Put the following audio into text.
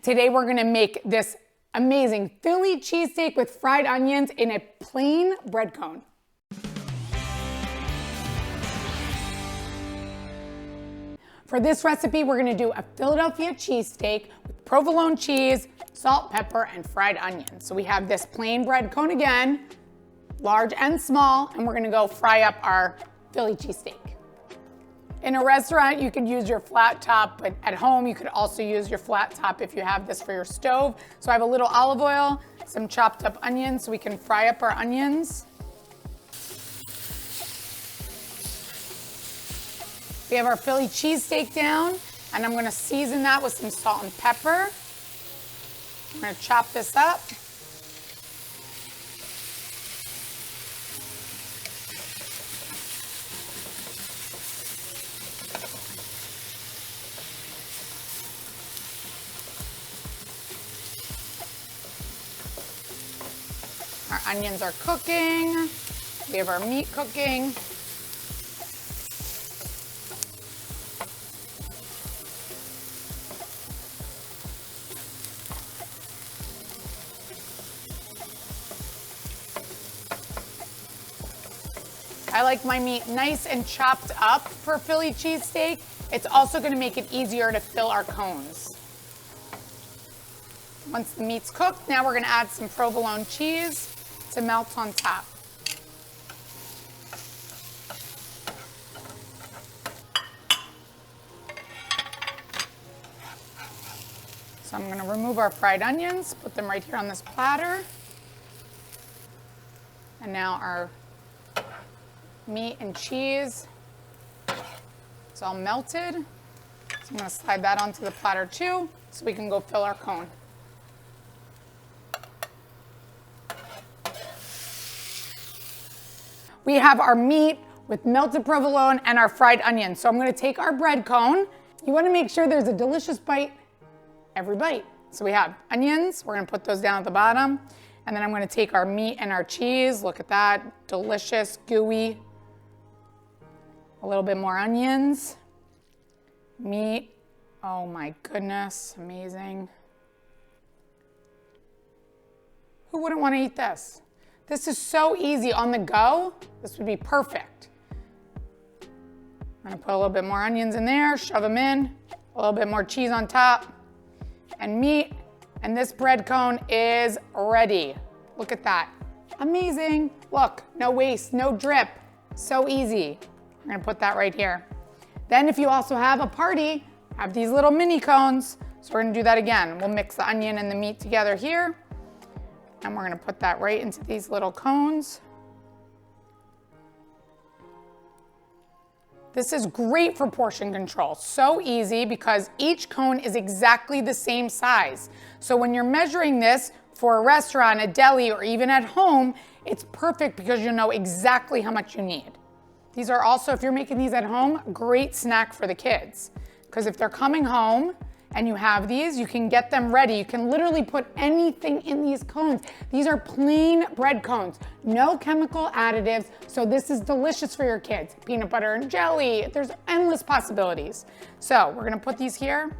Today we're gonna make this amazing Philly cheesesteak with fried onions in a plain bread cone. For this recipe, we're gonna do a Philadelphia cheesesteak with provolone cheese, salt, pepper, and fried onions. So we have this plain bread cone again, large and small, and we're gonna go fry up our Philly cheesesteak. In a restaurant, you could use your flat top, but at home, you could also use your flat top if you have this for your stove. So I have a little olive oil, some chopped up onions, so we can fry up our onions. We have our Philly cheesesteak down, and I'm gonna season that with some salt and pepper. I'm gonna chop this up. Our onions are cooking. We have our meat cooking. I like my meat nice and chopped up for Philly cheesesteak. It's also gonna make it easier to fill our cones. Once the meat's cooked, now we're gonna add some provolone cheese to melt on top. So I'm gonna remove our fried onions, put them right here on this platter. And now our meat and cheese, it's all melted. So I'm gonna slide that onto the platter too, so we can go fill our cone. We have our meat with melted provolone and our fried onions. So I'm gonna take our bread cone. You wanna make sure there's a delicious bite every bite. So we have onions, we're gonna put those down at the bottom. And then I'm gonna take our meat and our cheese. Look at that, delicious, gooey. A little bit more onions. Meat, oh my goodness, amazing. Who wouldn't wanna eat this? This is so easy on the go. This would be perfect. I'm gonna put a little bit more onions in there, shove them in, a little bit more cheese on top, and meat, and this bread cone is ready. Look at that, amazing. Look, no waste, no drip, so easy. I'm gonna put that right here. Then if you also have a party, have these little mini cones. So we're gonna do that again. We'll mix the onion and the meat together here. And we're gonna put that right into these little cones. This is great for portion control. So easy because each cone is exactly the same size. So when you're measuring this for a restaurant, a deli, or even at home, it's perfect because you know exactly how much you need. These are also, if you're making these at home, great snack for the kids. Because if they're coming home and you have these, you can get them ready. You can literally put anything in these cones. These are plain bread cones, no chemical additives. So this is delicious for your kids. Peanut butter and jelly, there's endless possibilities. So we're gonna put these here.